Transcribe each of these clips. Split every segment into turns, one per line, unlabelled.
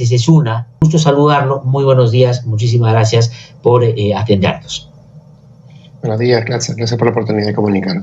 es una. Gusto saludarlo. Muy buenos días. Muchísimas gracias por atendernos.
Buenos días, gracias por la oportunidad de comunicar.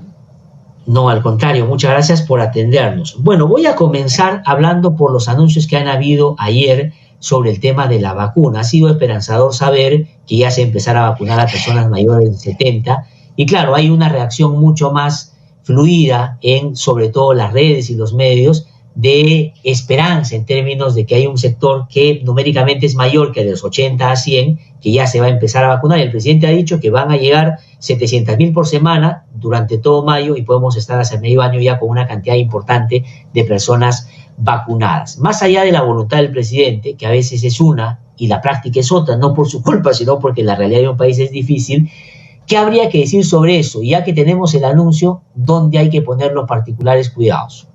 No, al contrario, muchas gracias por atendernos. Bueno, voy a comenzar hablando por los anuncios que han habido ayer sobre el tema de la vacuna. Ha sido esperanzador saber que ya se empezará a vacunar a personas mayores de 70 y claro, hay una reacción mucho más fluida en sobre todo las redes y los medios de esperanza en términos de que hay un sector que numéricamente es mayor que de los 80 a 100, que ya se va a empezar a vacunar. El presidente ha dicho que van a llegar 700,000 por semana durante todo mayo y podemos estar hace medio año ya con una cantidad importante de personas vacunadas. Más allá de la voluntad del presidente, que a veces es una y la práctica es otra, no por su culpa, sino porque la realidad de un país es difícil, ¿qué habría que decir sobre eso? Ya que tenemos el anuncio, ¿dónde hay que poner los particulares cuidados?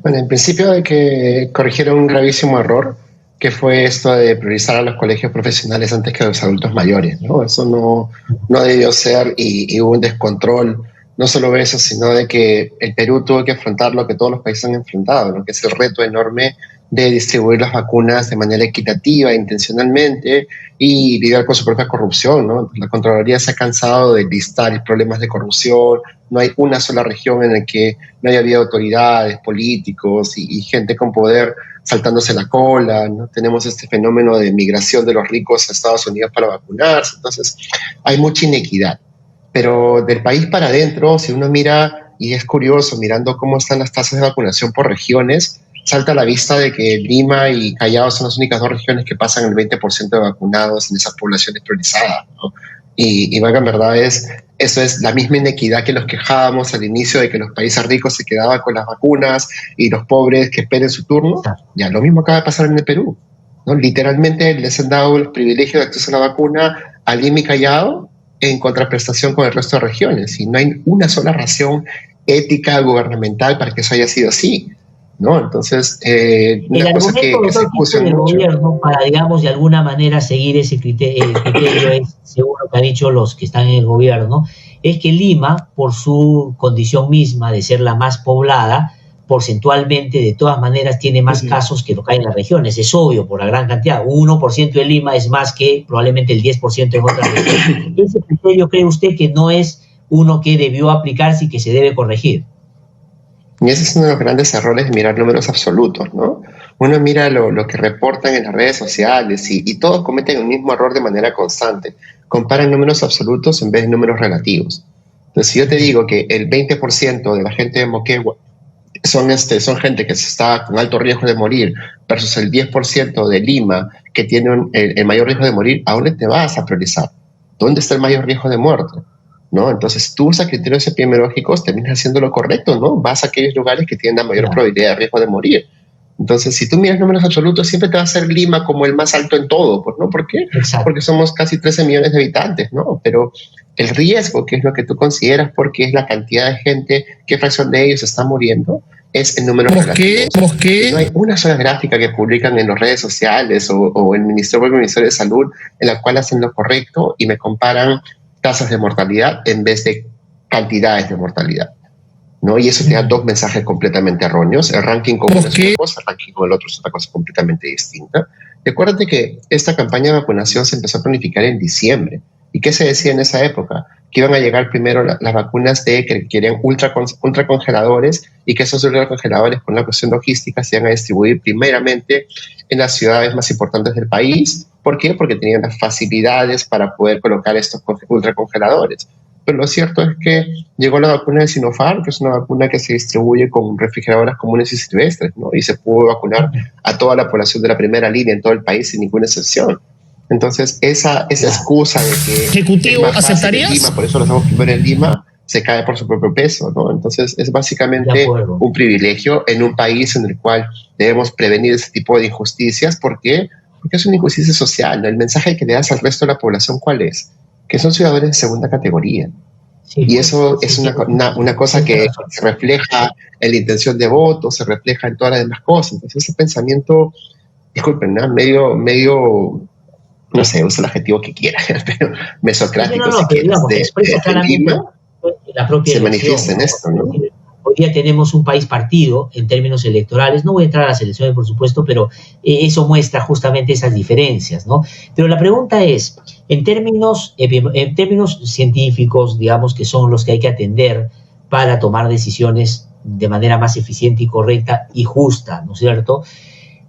Bueno, en principio hay que corregir un gravísimo error, que fue esto de priorizar a los colegios profesionales antes que a los adultos mayores, ¿no? Eso no debió ser y hubo un descontrol, no solo de eso, sino de que el Perú tuvo que afrontar lo que todos los países han enfrentado, ¿no? Que es el reto enorme de distribuir las vacunas de manera equitativa, intencionalmente, y lidiar con su propia corrupción, ¿no? La Contraloría se ha cansado de listar problemas de corrupción, no hay una sola región en la que no haya habido autoridades, políticos y gente con poder saltándose la cola, ¿no? Tenemos este fenómeno de migración de los ricos a Estados Unidos para vacunarse, entonces hay mucha inequidad. Pero del país para adentro, si uno mira, y es curioso, mirando cómo están las tasas de vacunación por regiones, salta a la vista de que Lima y Callao son las únicas dos regiones que pasan el 20% de vacunados en esas poblaciones priorizadas, ¿no? Y valga en verdad, eso es la misma inequidad que nos quejábamos al inicio de que los países ricos se quedaban con las vacunas y los pobres que esperen su turno. Ya lo mismo acaba de pasar en el Perú, ¿no? Literalmente les han dado los privilegios de acceso a la vacuna a Lima y Callao en contraprestación con el resto de regiones, y no hay una sola razón ética gubernamental para que eso haya sido así, ¿no? Entonces,
una cosa que se puso del gobierno para, digamos, de alguna manera seguir ese criterio, el criterio es, según lo que han dicho los que están en el gobierno, es que Lima, por su condición misma de ser la más poblada, porcentualmente, de todas maneras, tiene más casos que lo que hay en las regiones. Es obvio, por la gran cantidad. Un 1% de Lima es más que probablemente el 10% en otras regiones. ¿Ese criterio cree usted que no es uno que debió aplicarse y que se debe corregir?
Y ese es uno de los grandes errores de mirar números absolutos, ¿no? Uno mira lo que reportan en las redes sociales y todos cometen el mismo error de manera constante. Comparan números absolutos en vez de números relativos. Entonces, si yo te digo que el 20% de la gente de Moquegua son gente que está con alto riesgo de morir versus el 10% de Lima que tiene el mayor riesgo de morir, ¿a dónde te vas a priorizar? ¿Dónde está el mayor riesgo de muerte? ¿No? Entonces tú usas criterios epidemiológicos, terminas haciendo lo correcto, ¿no? Vas a aquellos lugares que tienen la mayor probabilidad de riesgo de morir. Entonces, si tú miras números absolutos, siempre te va a ser Lima como el más alto en todo, ¿no? ¿Por qué? Exacto. Porque somos casi 13 millones de habitantes, ¿no? Pero el riesgo, que es lo que tú consideras porque es la cantidad de gente, qué fracción de ellos está muriendo, es el número relativo. No hay una sola gráfica que publican en las redes sociales o en el Ministerio de Salud en la cual hacen lo correcto y me comparan tasas de mortalidad en vez de cantidades de mortalidad, ¿no? Y eso te da dos mensajes completamente erróneos. El ranking con uno es una cosa, el ranking con el otro es otra cosa completamente distinta. Recuérdate que esta campaña de vacunación se empezó a planificar en diciembre. ¿Y qué se decía en esa época? Que iban a llegar primero las vacunas que querían ultracongeladores y que esos ultracongeladores, con la cuestión logística, se iban a distribuir primeramente en las ciudades más importantes del país. ¿Por qué? Porque tenían las facilidades para poder colocar estos ultracongeladores. Pero lo cierto es que llegó la vacuna de Sinopharm, que es una vacuna que se distribuye con refrigeradoras comunes y silvestres, ¿no? Y se pudo vacunar a toda la población de la primera línea en todo el país sin ninguna excepción. Entonces, esa excusa de que
¿Ejecutivo aceptarías?
Lima, por eso lo hacemos primero en Lima, se cae por su propio peso, ¿no? Entonces, es básicamente un privilegio en un país en el cual debemos prevenir ese tipo de injusticias. ¿Por qué? Porque es una injusticia social, ¿no? El mensaje que le das al resto de la población, ¿cuál es? Que son ciudadanos de segunda categoría. Sí, y eso es una cosa que se refleja en la intención de voto, se refleja en todas las demás cosas. Entonces, ese pensamiento, disculpen, ¿no? medio no sé, usa el adjetivo que quiera, pero mesocrático,
si quieres, de Lima,
la propia se manifiesta en esto, ¿no?
Hoy día tenemos un país partido en términos electorales. No voy a entrar a las elecciones, por supuesto, pero eso muestra justamente esas diferencias, ¿no? Pero la pregunta es, en términos científicos, digamos, que son los que hay que atender para tomar decisiones de manera más eficiente y correcta y justa, ¿no es cierto?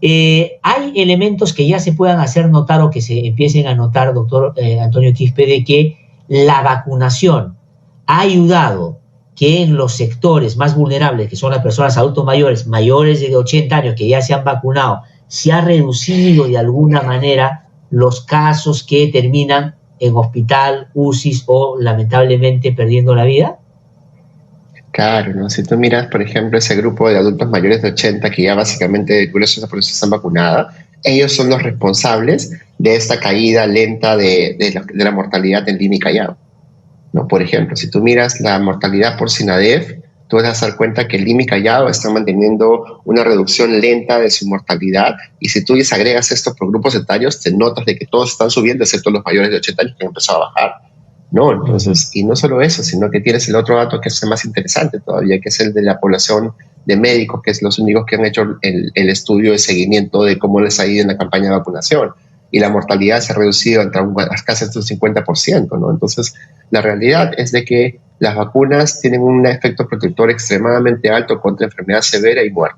Hay elementos que ya se puedan hacer notar o que se empiecen a notar, doctor Antonio Quispe, de que la vacunación ha ayudado que en los sectores más vulnerables, que son las personas adultos mayores, mayores de 80 años que ya se han vacunado, se ha reducido de alguna manera los casos que terminan en hospital, UCIs o lamentablemente perdiendo la vida?
Claro, ¿no? Si tú miras, por ejemplo, ese grupo de adultos mayores de 80 que ya básicamente por eso están vacunados, ellos son los responsables de esta caída lenta de la mortalidad en Lima y Callao, ¿no? Por ejemplo, si tú miras la mortalidad por SINADEF, tú vas a dar cuenta que Lima y Callao están manteniendo una reducción lenta de su mortalidad, y si tú desagregas esto por grupos etarios, te notas de que todos están subiendo, excepto los mayores de 80 años que han empezado a bajar. No, entonces, y no solo eso, sino que tienes el otro dato que es el más interesante todavía, que es el de la población de médicos, que es los únicos que han hecho el estudio de seguimiento de cómo les ha ido en la campaña de vacunación. Y la mortalidad se ha reducido casi hasta un 50%, ¿no? Entonces, la realidad es de que las vacunas tienen un efecto protector extremadamente alto contra enfermedad severa y muerte.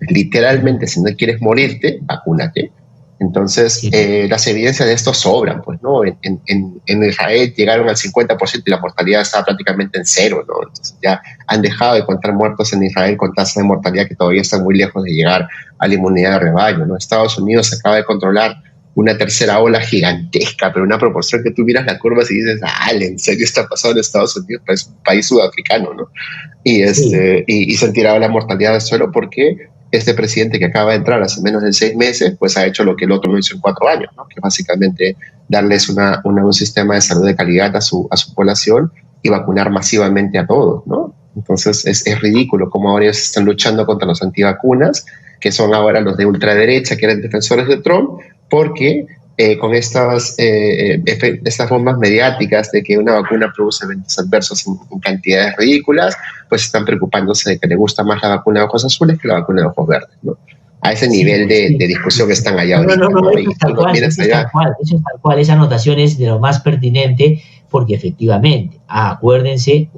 Literalmente, si no quieres morirte, vacúnate. Entonces, las evidencias de esto sobran, pues, ¿no? En Israel llegaron al 50% y la mortalidad estaba prácticamente en cero, ¿no? Entonces ya han dejado de contar muertos en Israel con tasas de mortalidad que todavía están muy lejos de llegar a la inmunidad de rebaño, ¿no? Estados Unidos acaba de controlar una tercera ola gigantesca, pero una proporción que tú miras las curvas y dices, ¿en serio está pasando en Estados Unidos? Es un país sudafricano, ¿no? Y se han tirado la mortalidad del suelo porque este presidente que acaba de entrar hace menos de 6 meses, pues ha hecho lo que el otro no hizo en 4 años, ¿no? Que básicamente darles un sistema de salud de calidad a su población y vacunar masivamente a todos, ¿no? Entonces es ridículo cómo ahora ellos están luchando contra los antivacunas, que son ahora los de ultraderecha, que eran defensores de Trump, porque con estas bombas mediáticas de que una vacuna produce eventos adversos en cantidades ridículas, pues están preocupándose de que le gusta más la vacuna de ojos azules que la vacuna de ojos verdes, ¿no? A ese nivel de discusión están allá ahorita.
No, eso es tal cual, eso es tal cual. Esa anotación es de lo más pertinente, porque efectivamente, acuérdese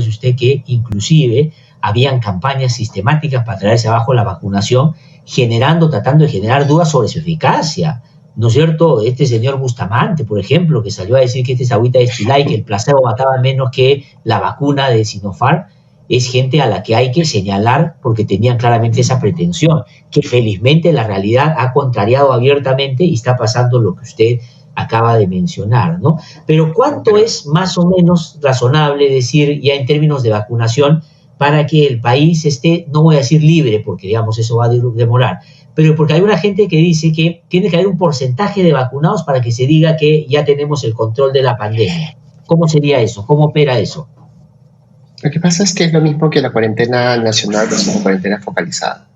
usted que inclusive habían campañas sistemáticas para traerse abajo la vacunación, tratando de generar dudas sobre su eficacia. ¿No es cierto? Este señor Bustamante, por ejemplo, que salió a decir que este es agüita de Estilá y que el placebo mataba menos que la vacuna de Sinopharm, es gente a la que hay que señalar porque tenían claramente esa pretensión, que felizmente la realidad ha contrariado abiertamente y está pasando lo que usted acaba de mencionar, ¿no? Pero ¿cuánto es más o menos razonable decir ya en términos de vacunación para que el país esté, no voy a decir libre, porque digamos eso va a demorar, pero porque hay una gente que dice que tiene que haber un porcentaje de vacunados para que se diga que ya tenemos el control de la pandemia? ¿Cómo sería eso? ¿Cómo opera eso?
Lo que pasa es que es lo mismo que la cuarentena nacional, que es una cuarentena focalizada,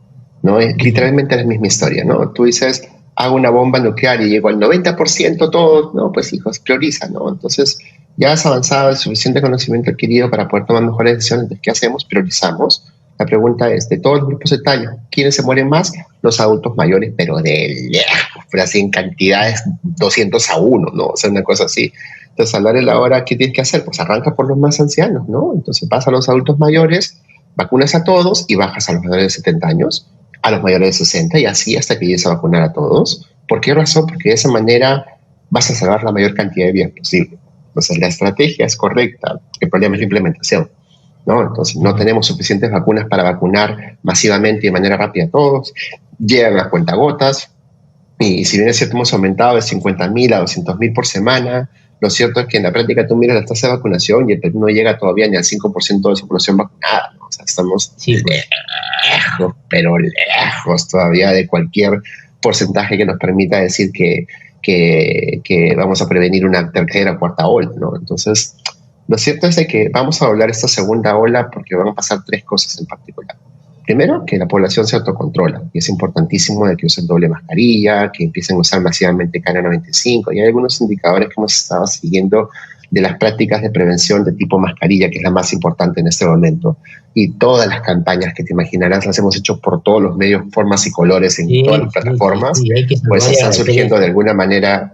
¿no? Es literalmente la misma historia, ¿no? Tú dices, hago una bomba nuclear y llego al 90% todo, ¿no? Pues hijos, prioriza, ¿no? Entonces ya has avanzado el suficiente conocimiento adquirido para poder tomar mejores decisiones. Entonces, ¿qué hacemos? Priorizamos. La pregunta es, de todos los grupos etarios, ¿quiénes se mueren más? Los adultos mayores, pero de lejos, pero así en cantidades 200-1, ¿no? O sea, una cosa así. Entonces, a la hora, ¿qué tienes que hacer? Pues arranca por los más ancianos, ¿no? Entonces, vas a los adultos mayores, vacunas a todos y bajas a los mayores de 70 años, a los mayores de 60 y así hasta que llegues a vacunar a todos. ¿Por qué razón? Porque de esa manera vas a salvar la mayor cantidad de vidas posible. Entonces, la estrategia es correcta, el problema es la implementación, ¿no? Entonces, no tenemos suficientes vacunas para vacunar masivamente y de manera rápida a todos, llegan a cuentagotas, y si bien es cierto, hemos aumentado de 50.000 a 200.000 por semana, lo cierto es que en la práctica tú miras la tasa de vacunación y el Perú no llega todavía ni al 5% de su población vacunada, ¿no? O sea, estamos lejos, pero lejos todavía de cualquier porcentaje que nos permita decir que vamos a prevenir una tercera o cuarta ola, ¿no? Entonces, lo cierto es de que vamos a hablar esta segunda ola porque van a pasar 3 cosas en particular. Primero, que la población se autocontrola, y es importantísimo de que usen doble mascarilla, que empiecen a usar masivamente KN95, y hay algunos indicadores que hemos estado siguiendo de las prácticas de prevención de tipo mascarilla, que es la más importante en este momento, y todas las campañas que te imaginarás las hemos hecho por todos los medios, formas y colores en todas las plataformas,
hay que
pues están surgiendo de alguna manera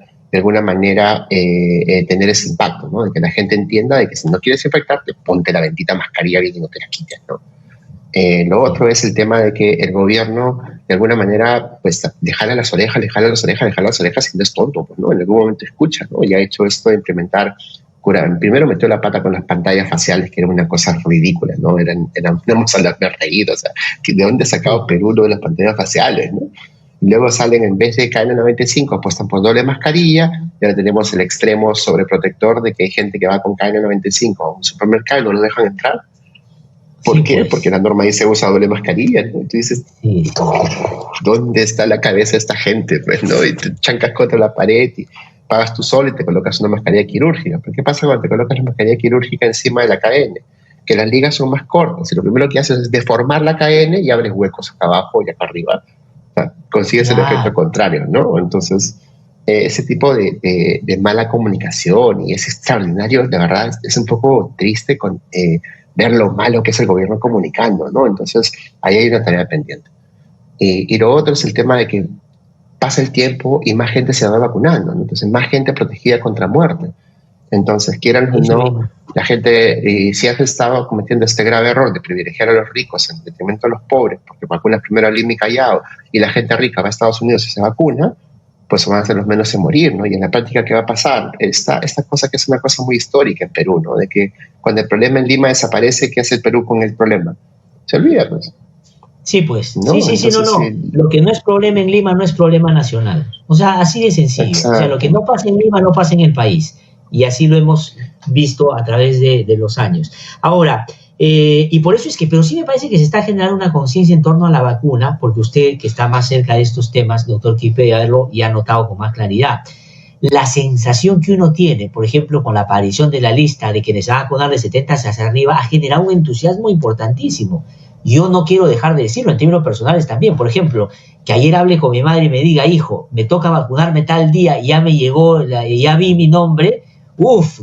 tener ese impacto, ¿no? De que la gente entienda de que si no quieres infectarte, ponte la bendita mascarilla bien y no te la quites, ¿no? Lo otro es el tema de que el gobierno, de alguna manera, pues le jala las orejas y no es tonto, pues, ¿no? En algún momento escucha, ¿no? Y ha hecho esto de implementar primero metió la pata con las pantallas faciales, que era una cosa ridícula, ¿no? Éramos a haber reído, o sea, ¿de dónde ha sacado Perú lo de las pantallas faciales, ¿no? Y luego salen, en vez de KN95, apuestan por doble mascarilla, y ahora tenemos el extremo sobreprotector de que hay gente que va con KN95 a un supermercado y no lo dejan entrar. ¿Por qué? Pues. Porque la norma dice usa doble mascarilla, ¿no? Tú dices, ¿dónde está la cabeza de esta gente? Pues, ¿no? Y te chancas contra la pared y pagas tú solo y te colocas una mascarilla quirúrgica. ¿Pero qué pasa cuando te colocas la mascarilla quirúrgica encima de la KN? Que las ligas son más cortas y lo primero que haces es deformar la KN y abres huecos acá abajo y acá arriba. O sea, consigues el efecto contrario, ¿no? Entonces, ese tipo de mala comunicación, y es extraordinario, de verdad, es un poco triste con ver lo malo que es el gobierno comunicando, ¿no? Entonces, ahí hay una tarea pendiente. Y lo otro es el tema de que pasa el tiempo y más gente se va vacunando, ¿no? Entonces, más gente protegida contra muerte. Entonces, quieran o no, la gente, si has estado cometiendo este grave error de privilegiar a los ricos en detrimento a los pobres, porque vacunas primero a Lima y Callao, y la gente rica va a Estados Unidos y se vacuna, pues van a ser los menos en morir, ¿no? Y en la práctica, ¿qué va a pasar? Esta cosa que es una cosa muy histórica en Perú, ¿no? De que cuando el problema en Lima desaparece, ¿qué hace el Perú con el problema? Se olvida, pues.
Sí, pues. ¿No? Sí. Lo que no es problema en Lima no es problema nacional. O sea, así de sencillo. Exacto. O sea, lo que no pasa en Lima no pasa en el país. Y así lo hemos visto a través de los años. Ahora, y por eso es que, pero sí me parece que se está generando una conciencia en torno a la vacuna, porque usted, que está más cerca de estos temas, doctor Quispe, ya ha notado con más claridad. La sensación que uno tiene, por ejemplo, con la aparición de la lista de quienes se van a vacunar de 70 hacia arriba, ha generado un entusiasmo importantísimo. Yo no quiero dejar de decirlo en términos personales también. Por ejemplo, que ayer hable con mi madre y me diga, hijo, me toca vacunarme tal día y ya me llegó, ya vi mi nombre.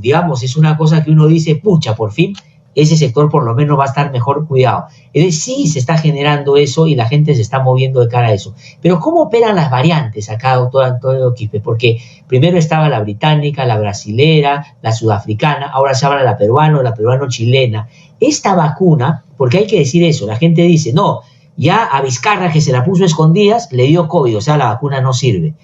Digamos, es una cosa que uno dice, pucha, por fin, ese sector por lo menos va a estar mejor cuidado. Es decir, sí se está generando eso y la gente se está moviendo de cara a eso. Pero ¿cómo operan las variantes acá, doctor Antonio Quispe? Porque primero estaba la británica, la brasilera, la sudafricana, ahora se habla de la peruano-chilena. Esta vacuna, porque hay que decir eso, la gente dice, no, ya a Vizcarra, que se la puso a escondidas, le dio COVID, o sea, la vacuna no sirve.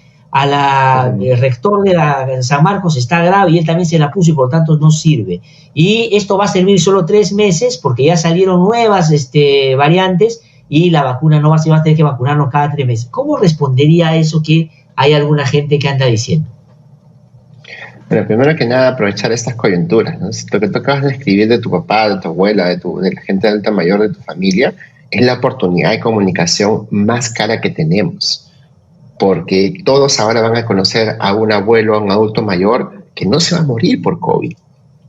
El rector de San Marcos está grave y él también se la puso y por tanto no sirve. Y esto va a servir solo 3 meses porque ya salieron nuevas variantes y la vacuna no va a tener que vacunarnos cada 3 meses. ¿Cómo respondería a eso que hay alguna gente que anda diciendo?
Bueno, primero que nada, aprovechar estas coyunturas, ¿no? Lo que tú acabas de escribir de tu papá, de tu abuela, de la gente adulta mayor de tu familia, es la oportunidad de comunicación más cara que tenemos. Porque todos ahora van a conocer a un abuelo, a un adulto mayor que no se va a morir por COVID.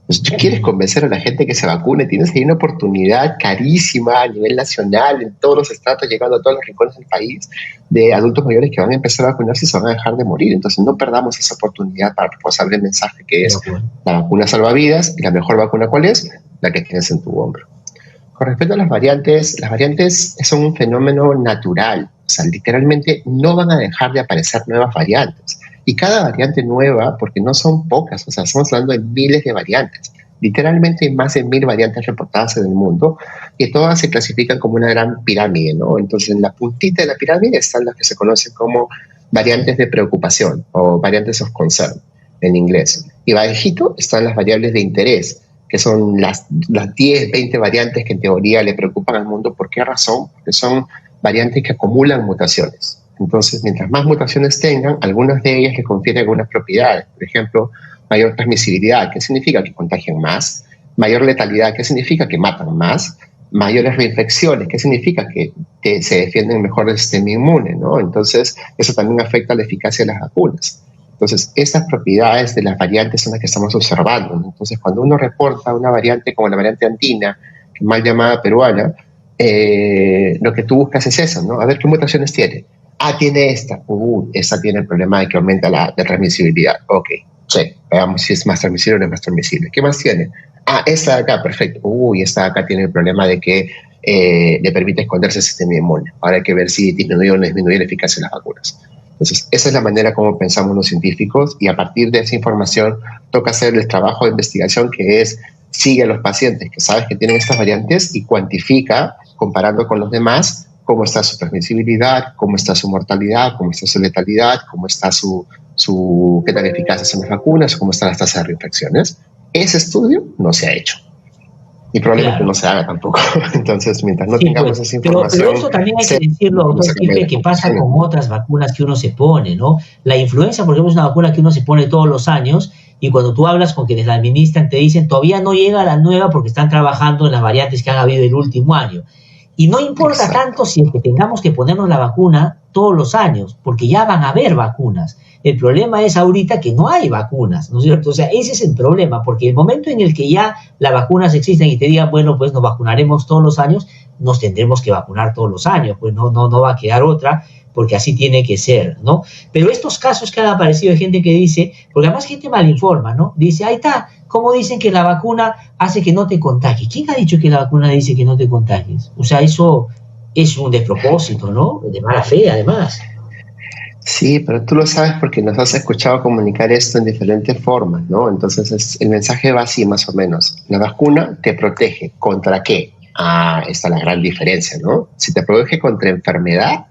Pues tú quieres convencer a la gente que se vacune, tienes ahí una oportunidad carísima a nivel nacional, en todos los estratos, llegando a todos los rincones del país, de adultos mayores que van a empezar a vacunarse y se van a dejar de morir. Entonces no perdamos esa oportunidad para reforzar el mensaje que es la vacuna salva vidas, y la mejor vacuna, ¿cuál es? La que tienes en tu hombro. Con respecto a las variantes son un fenómeno natural. O sea, literalmente no van a dejar de aparecer nuevas variantes. Y cada variante nueva, porque no son pocas, o sea, estamos hablando de miles de variantes. Literalmente hay más de 1000 variantes reportadas en el mundo y todas se clasifican como una gran pirámide, ¿no? Entonces, en la puntita de la pirámide están las que se conocen como variantes de preocupación o variantes of concern en inglés. Y bajito están las variables de interés, que son las 10, 20 variantes que en teoría le preocupan al mundo. ¿Por qué razón? Porque son variantes que acumulan mutaciones. Entonces, mientras más mutaciones tengan, algunas de ellas le confieren algunas propiedades. Por ejemplo, mayor transmisibilidad, que significa que contagian más; mayor letalidad, que significa que matan más; mayores reinfecciones, que significa que se defienden mejor del sistema inmune, ¿no? Entonces, eso también afecta la eficacia de las vacunas. Entonces, estas propiedades de las variantes son las que estamos observando, ¿no? Entonces, cuando uno reporta una variante como la variante andina, mal llamada peruana, lo que tú buscas es eso, ¿no? A ver qué mutaciones tiene. Tiene esta. Esta tiene el problema de que aumenta la transmisibilidad. Ok, Sí, veamos si es más transmisible o no es más transmisible. ¿Qué más tiene? Ah, esta de acá, perfecto. Uy, esta de acá tiene el problema de que le permite esconderse el sistema inmune. Ahora hay que ver si disminuye o no disminuye la eficacia de las vacunas. Entonces, esa es la manera como pensamos los científicos y a partir de esa información toca hacer el trabajo de investigación que es sigue a los pacientes que sabes que tienen estas variantes y cuantifica, comparando con los demás, cómo está su transmisibilidad, cómo está su mortalidad, cómo está su letalidad, cómo está qué tan eficaces son las vacunas, cómo están las tasas de reinfecciones. Ese estudio no se ha hecho. Y probablemente no se haga tampoco. Entonces, mientras no tengamos esa información...
Pero eso también hay que decirlo, doctor Quispe, que pasa con otras vacunas que uno se pone, ¿no? La influenza, por ejemplo, es una vacuna que uno se pone todos los años y cuando tú hablas con quienes la administran te dicen todavía no llega la nueva porque están trabajando en las variantes que han habido el último año. Y no importa tanto si es que tengamos que ponernos la vacuna todos los años, porque ya van a haber vacunas. El problema es ahorita que no hay vacunas, ¿no es cierto? O sea, ese es el problema, porque el momento en el que ya las vacunas existen y te digan, bueno, pues nos vacunaremos todos los años, nos tendremos que vacunar todos los años, pues no va a quedar otra, porque así tiene que ser, ¿no? Pero estos casos que han aparecido de gente que dice, porque además gente malinforma, ¿no? Dice, ahí está, ¿cómo dicen que la vacuna hace que no te contagies? ¿Quién ha dicho que la vacuna dice que no te contagies? O sea, eso es un despropósito, ¿no? De mala fe, además.
Sí, pero tú lo sabes porque nos has escuchado comunicar esto en diferentes formas, ¿no? Entonces el mensaje va así más o menos. La vacuna te protege. ¿Contra qué? Ah, esta es la gran diferencia, ¿no? Si te protege contra enfermedad,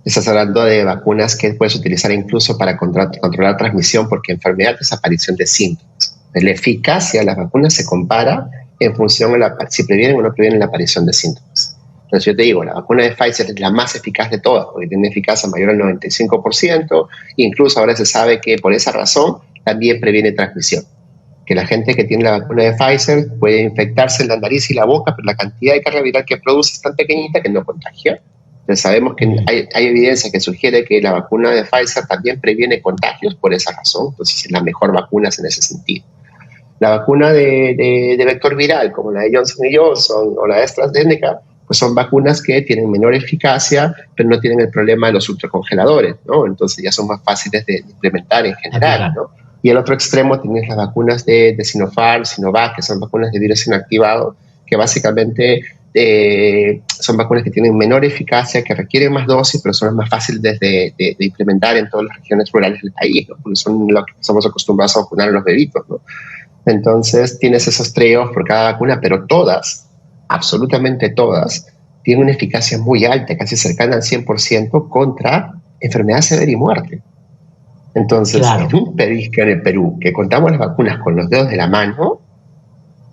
estás hablando de vacunas que puedes utilizar incluso para controlar transmisión porque enfermedad es aparición de síntomas. La eficacia de las vacunas se compara en función de si previenen o no previenen la aparición de síntomas. Entonces yo te digo, la vacuna de Pfizer es la más eficaz de todas porque tiene eficacia mayor al 95%, incluso ahora se sabe que por esa razón también previene transmisión. Que la gente que tiene la vacuna de Pfizer puede infectarse en la nariz y la boca, pero la cantidad de carga viral que produce es tan pequeñita que no contagia. Entonces sabemos que hay evidencia que sugiere que la vacuna de Pfizer también previene contagios por esa razón, entonces es la mejor vacuna en ese sentido. La vacuna de vector viral, como la de Johnson & Johnson o la de AstraZeneca, pues son vacunas que tienen menor eficacia, pero no tienen el problema de los ultracongeladores, ¿no? Entonces ya son más fáciles de implementar en general, ¿no? Y al otro extremo tienes las vacunas de Sinopharm, Sinovac, que son vacunas de virus inactivado, que básicamente son vacunas que tienen menor eficacia, que requieren más dosis, pero son las más fáciles de implementar en todas las regiones rurales del país, ¿no? Porque son lo que estamos acostumbrados a vacunar a los bebitos, ¿no? Entonces tienes esos trade-offs por cada vacuna, pero todas, absolutamente todas, tienen una eficacia muy alta, casi cercana al 100% contra enfermedad severa y muerte. Entonces, en un país que en el Perú, que contamos las vacunas con los dedos de la mano,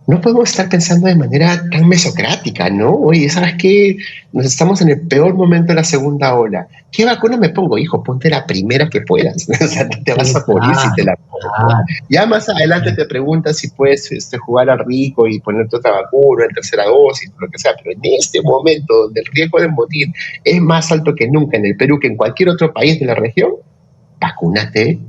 no podemos estar pensando de manera tan mesocrática, ¿no? Oye, ¿sabes qué? Nos estamos en el peor momento de la segunda ola. ¿Qué vacuna me pongo? Hijo, ponte la primera que puedas. O sea, te vas a morir si te la pones. Ya más adelante te preguntas si puedes jugar al rico y ponerte otra vacuna en tercera dosis, lo que sea. Pero en este momento, donde el riesgo de morir es más alto que nunca en el Perú que en cualquier otro país de la región, vacúnate,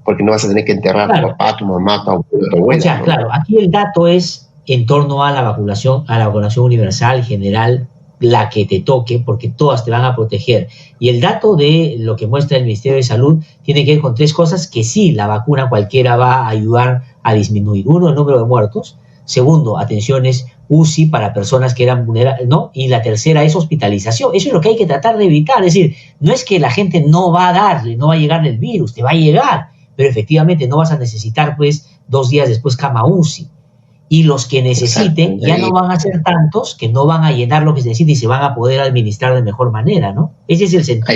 porque no vas a tener que enterrar a tu papá, a tu mamá, a tu abuelo, a tu abuela.
O sea, ¿no? Claro, aquí el dato es en torno a la vacunación universal general, la que te toque, porque todas te van a proteger. Y el dato de lo que muestra el Ministerio de Salud tiene que ver con tres cosas que sí, la vacuna cualquiera va a ayudar a disminuir. Uno, el número de muertos. Segundo, atenciones UCI para personas que eran vulnerables, ¿no? Y la tercera es hospitalización. Eso es lo que hay que tratar de evitar. Es decir, no es que la gente no va a llegarle el virus, te va a llegar, pero efectivamente no vas a necesitar, pues, 2 días después cama UCI. Y los que necesiten ya no van a ser tantos que no van a llenar lo que se necesita y se van a poder administrar de mejor manera, ¿no? Ese es el sentido.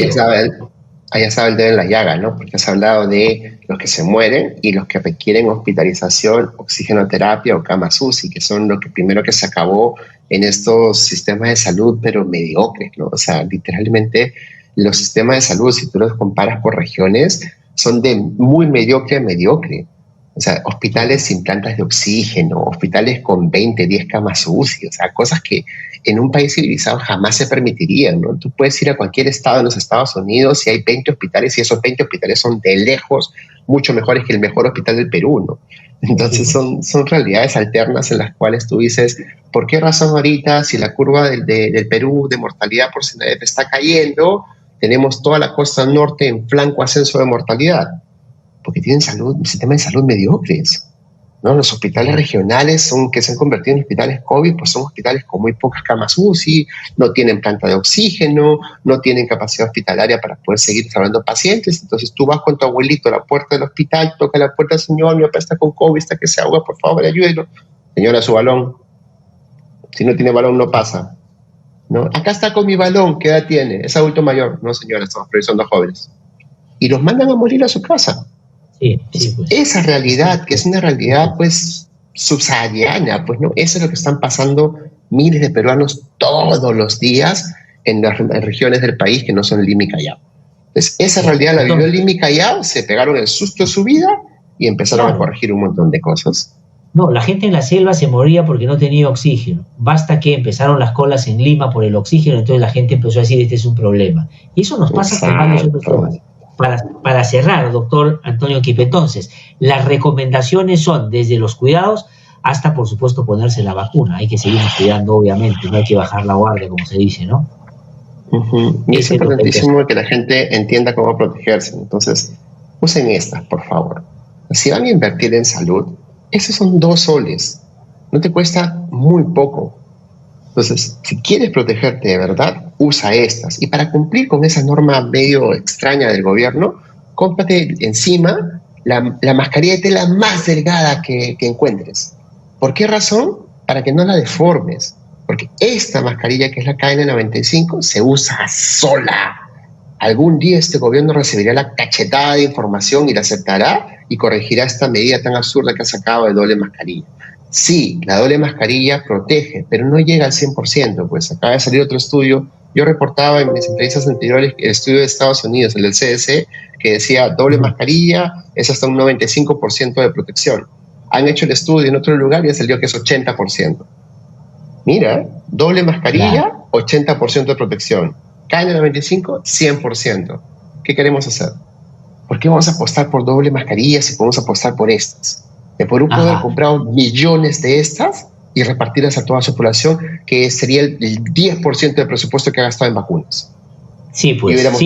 Ahí sabe el dedo en la llaga, ¿no? Porque has hablado de los que se mueren y los que requieren hospitalización, oxigenoterapia o camas UCI, que son lo que primero que se acabó en estos sistemas de salud, pero mediocres, ¿no? O sea, literalmente los sistemas de salud, si tú los comparas por regiones, son de muy mediocre a mediocre. O sea, hospitales sin plantas de oxígeno, hospitales con 20, 10 camas UCI, o sea, cosas que en un país civilizado jamás se permitirían, ¿no? Tú puedes ir a cualquier estado en los Estados Unidos y hay 20 hospitales y esos 20 hospitales son de lejos mucho mejores que el mejor hospital del Perú, ¿no? Entonces son realidades alternas en las cuales tú dices, ¿por qué razón ahorita si la curva del Perú de mortalidad por SINAEP está cayendo, tenemos toda la costa norte en flanco ascenso de mortalidad? Porque tienen un sistema de salud mediocres, ¿no? Los hospitales regionales que se han convertido en hospitales COVID, pues son hospitales con muy pocas camas UCI, no tienen planta de oxígeno, no tienen capacidad hospitalaria para poder seguir salvando pacientes. Entonces tú vas con tu abuelito a la puerta del hospital, toca la puerta, señor, mi papá está con COVID, está que se ahoga, por favor, ayúdelo. Señora, su balón. Si no tiene balón, no pasa, ¿no? Acá está con mi balón, ¿qué edad tiene? Es adulto mayor. No, señora, estamos revisando a jóvenes. Y los mandan a morir a su casa.
Sí, pues.
Esa realidad, que es una realidad pues subsahariana, pues no, eso es lo que están pasando miles de peruanos todos los días en las regiones del país que no son Lima y Callao. Entonces, esa realidad la vivió Lima y Callao, se pegaron el susto de su vida y empezaron a corregir un montón de cosas.
No, la gente en la selva se moría porque no tenía oxígeno. Basta que empezaron las colas en Lima por el oxígeno, entonces la gente empezó a decir, este es un problema. Y eso nos pasa con varios otros temas. Para cerrar, doctor Antonio Quispe, entonces, las recomendaciones son desde los cuidados hasta, por supuesto, ponerse la vacuna. Hay que seguir cuidando, obviamente, no hay que bajar la guardia, como se dice, ¿no?
Y es importantísimo que la gente entienda cómo protegerse. Entonces, usen estas, por favor. Si van a invertir en salud, esos son 2 soles. No te cuesta muy poco. Entonces, si quieres protegerte de verdad, usa estas. Y para cumplir con esa norma medio extraña del gobierno, cómprate encima la mascarilla de tela más delgada que encuentres. ¿Por qué razón? Para que no la deformes. Porque esta mascarilla, que es la KN95, se usa sola. Algún día este gobierno recibirá la cachetada de información y la aceptará y corregirá esta medida tan absurda que ha sacado de doble mascarilla. Sí, la doble mascarilla protege, pero no llega al 100%, pues acaba de salir otro estudio. Yo reportaba en mis entrevistas anteriores el estudio de Estados Unidos, el del CDC, que decía doble mascarilla es hasta un 95% de protección. Han hecho el estudio en otro lugar y ha salido que es 80%. Mira, doble mascarilla, 80% de protección. KN95, 100%. ¿Qué queremos hacer? ¿Por qué vamos a apostar por doble mascarilla si podemos apostar por estas? De Perú poder comprar millones de estas y repartirlas a toda su población, que sería el 10% del presupuesto que ha gastado en vacunas.
Sí, pues. Pero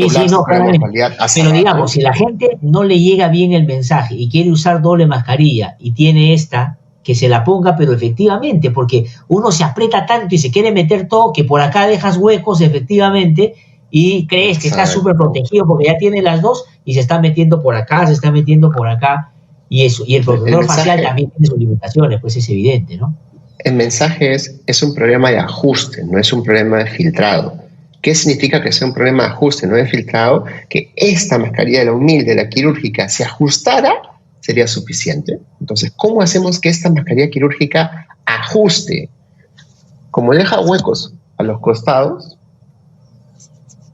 digamos, si la gente no le llega bien el mensaje y quiere usar doble mascarilla y tiene esta, que se la ponga, pero efectivamente, porque uno se aprieta tanto y se quiere meter todo que por acá dejas huecos, efectivamente, y crees que está súper protegido porque ya tiene las 2 y se está metiendo por acá, se está metiendo por acá. Y eso, y el protector facial también tiene sus limitaciones, pues es evidente, ¿no?
El mensaje es un problema de ajuste, no es un problema de filtrado. ¿Qué significa que sea un problema de ajuste, no de filtrado? Que esta mascarilla de la humilde, la quirúrgica, se ajustara, sería suficiente. Entonces, ¿cómo hacemos que esta mascarilla quirúrgica ajuste? Como deja huecos a los costados,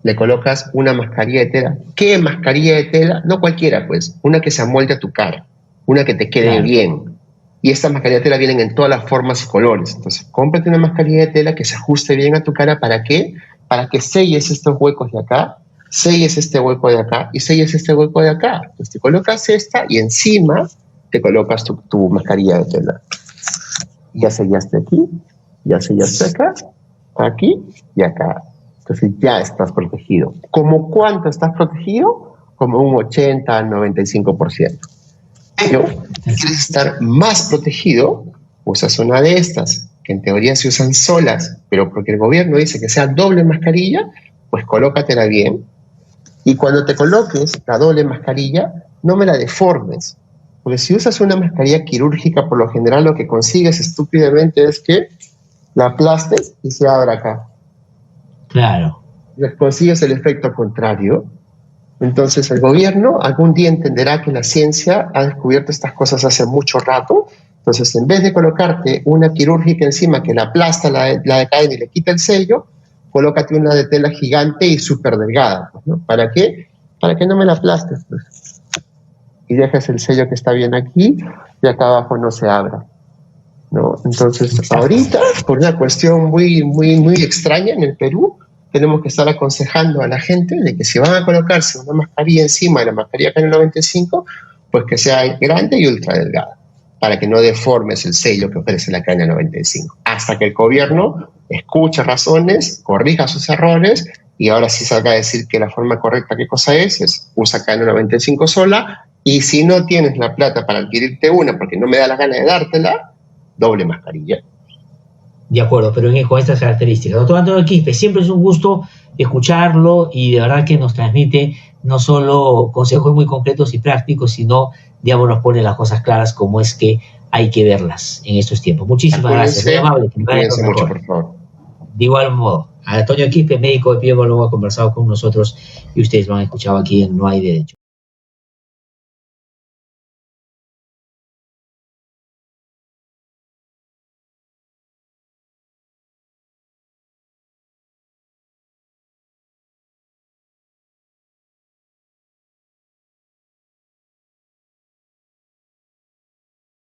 le colocas una mascarilla de tela. ¿Qué mascarilla de tela? No cualquiera, pues. Una que se amolde a tu cara. Una que te quede bien. Y estas mascarillas de tela vienen en todas las formas y colores. Entonces, cómprate una mascarilla de tela que se ajuste bien a tu cara. ¿Para qué? Para que selles estos huecos de acá, selles este hueco de acá y selles este hueco de acá. Entonces, te colocas esta y encima te colocas tu mascarilla de tela. Ya sellaste aquí, ya sellaste acá, aquí y acá. Entonces, ya estás protegido. ¿Cómo cuánto estás protegido? Como un 80 al 95%. Pero si quieres estar más protegido, usas una de estas, que en teoría se usan solas, pero porque el gobierno dice que sea doble mascarilla, pues colócatela bien. Y cuando te coloques la doble mascarilla, no me la deformes. Porque si usas una mascarilla quirúrgica, por lo general lo que consigues estúpidamente es que la aplastes y se abra acá.
Claro.
Les consigues el efecto contrario. Entonces el gobierno algún día entenderá que la ciencia ha descubierto estas cosas hace mucho rato. Entonces, en vez de colocarte una quirúrgica encima que la aplasta, la de cadena y le quita el sello, colócate una de tela gigante y súper delgada, pues, ¿no? ¿Para qué? Para que no me la aplastes, pues. Y dejas el sello que está bien aquí y acá abajo no se abra, ¿no? Entonces, ahorita, por una cuestión muy extraña en el Perú, tenemos que estar aconsejando a la gente de que si van a colocarse una mascarilla encima de la mascarilla KN95, pues que sea grande y ultra delgada, para que no deformes el sello que ofrece la KN95. Hasta que el gobierno escuche razones, corrija sus errores y ahora sí salga a decir que la forma correcta, ¿qué cosa es? Es usa KN95 sola Y si no tienes la plata para adquirirte una porque no me da la gana de dártela, doble mascarilla.
De acuerdo, pero con estas características. Doctor Antonio Quispe, siempre es un gusto escucharlo y de verdad que nos transmite no solo consejos muy concretos y prácticos, sino, digamos, nos pone las cosas claras como es que hay que verlas en estos tiempos. Muchísimas gracias, muy amable. Que
cuídense mucho, por favor.
De igual modo, Antonio Quispe, médico epidemiólogo, ha conversado con nosotros y ustedes lo han escuchado aquí en No Hay Derecho.